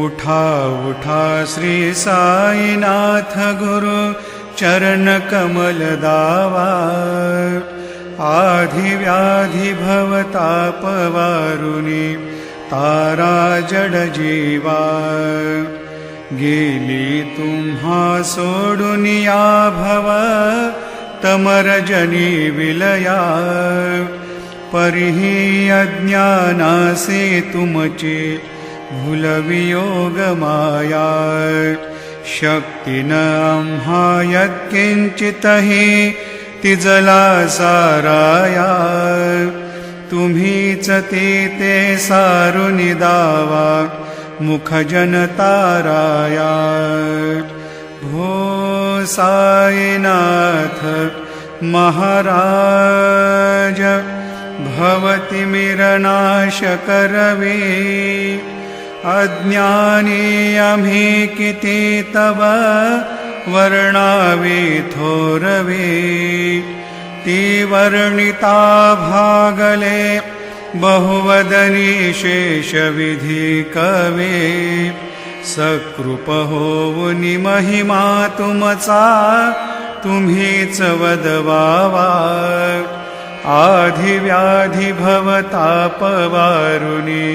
उठा उठा श्री साईनाथ गुरु चरण कमल दावा। आधि व्याधि भवताप वारुनी तारा जड जीवा। गेली तुम्हा सोडुनिया भव तमरजनी विलया। परिही अज्ञानासे तुमचे भूलवियोग माया। शक्ती न आम्हा यत्किंचितहि तिजला साराया। तुम्हीच ते सारुनि दावा मुख जनताराया। भो साईनाथ महाराज भवति मिरनाश करवे। अज्ञानी आम्ही किती तव वर्णावे थोरवे। ती वर्णिता भागले बहुवदनी शेष विधी कवे। सकृप होऊनि महिमा तुमचा तुम्हीच वदवावा। आधि व्याधि भवताप वारुनी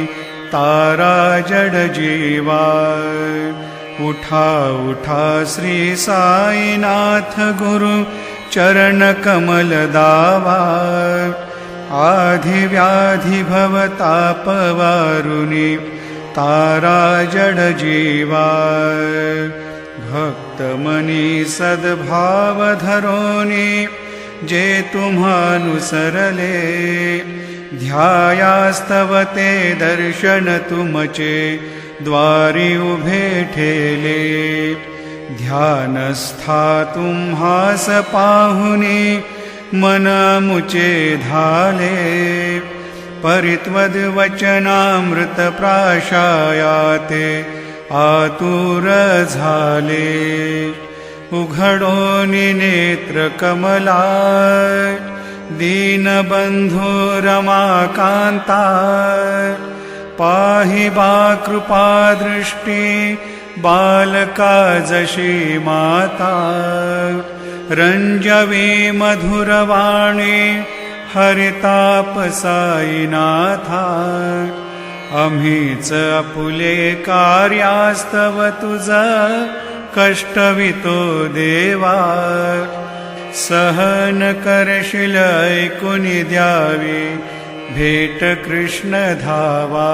तारा जड जीवा। उठा उठा श्री साईनाथ गुरु चरण कमल दावा। आधि व्याधि भवताप वारुनी तारा जड जीवा। भक्त मनी सद्भाव धरोनी जे तुम्हानुसरले। ध्यायास्तवते दर्शन तुमचे द्वारी उभे ठेले। ध्यानस्था तुम्हास पाहुनी मन मुचे धाले। परित्वद वचनामृत प्राशायाते आतुर झाले। उघडोनि नेत्र कमला दीनबंधु रमाकांता। पाहि बा कृपा दृष्टी बालका जशी माता। रंजवी मधुरवाणी हरिताप साईनाथा। आम्हीच आपुले कार्यास्तव तुझ कष्टवितो देवा। सहन करशील ऐकुनि द्यावी भेट कृष्ण धावा।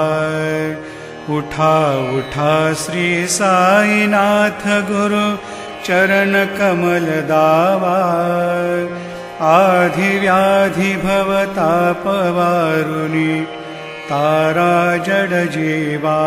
उठा उठा श्री साईनाथ गुरु चरण कमल दावा। आधि व्याधि भवताप वारुनी तारा जड जीवा।